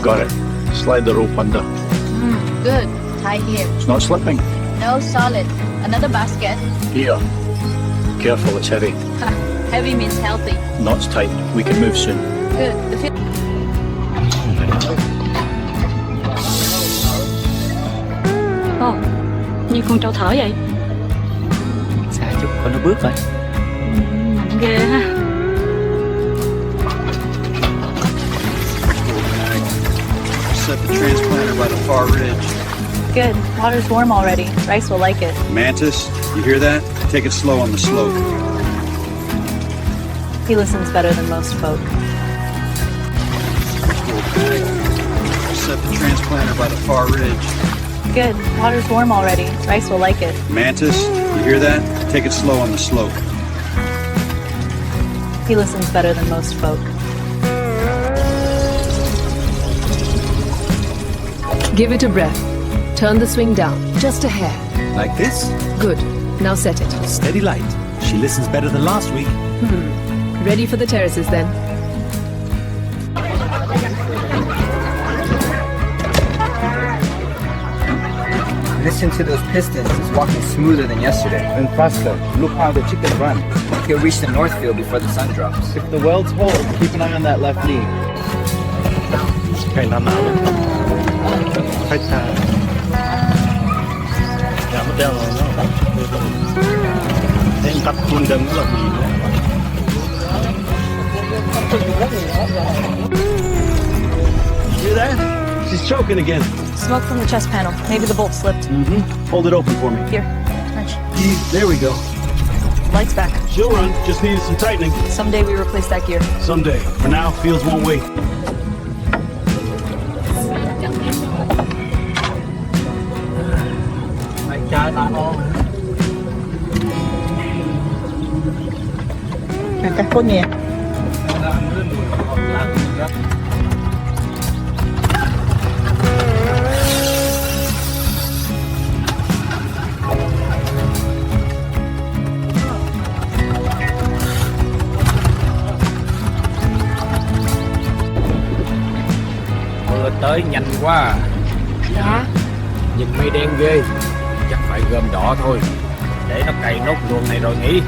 Got it. Slide the rope under. Good. Tie here. It's not slipping. No, solid. Another basket. Here. Careful, it's heavy. Heavy means healthy. Knots tight. We can move soon. Good. Như con trâu thở vậy. Xa chút con nó bước rồi. Nặng ghê ha. Set the transplanter by the far ridge. Good. Water's warm already. Rice will like it. Mantis, you hear that? Take it slow on the slope. He listens better than most folk. Set the transplanter by the far ridge. Good. Water's warm already. Rice will like it. Mantis, you hear that? Take it slow on the slope. He listens better than most folk. Give it a breath. Turn the swing down, just a hair. Like this? Good. Now set it. Steady light. She listens better than last week. Ready for the terraces then. Listen to those pistons. It's walking smoother than yesterday. And faster. Look how the chickens run. He'll reach the north field before the sun drops. If the welds hold, keep an eye on that left knee. Cái nào nào đấy. Phải xa. Dạ, mất đeo rồi nó. Em tập khuôn đâm rất là nhiều. Hear that? She's choking again. Smoke from the chest panel. Maybe the bolt slipped. Hold it open for me. Here. Wrench. There we go. Lights back. She'll run. Just needed some tightening. Someday we replace that gear. Someday. For now, fields won't wait. Cắt cốt nhẹ. Mưa tới nhanh quá. Dạ. Nhìn mây đen ghê. Chắc phải gom đỏ thôi. Để nó cày nốt luồng này rồi nghỉ.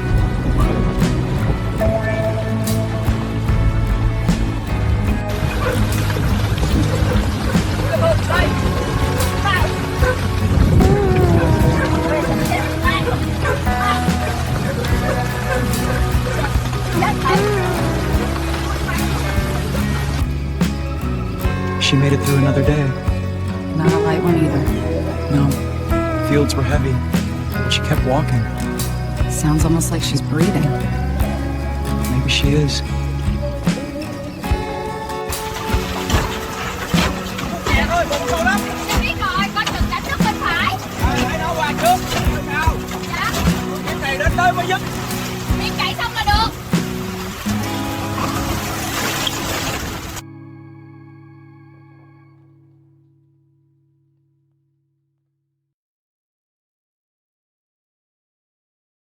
She made it through another day. Not a light one either. No, fields were heavy, but she kept walking. Sounds almost like she's breathing. Maybe she is. Biết rồi, con chừng đánh nước bên phải. Ở đâu hoàng trước? Sao? Dạ. Cái này đến tới mới dứt.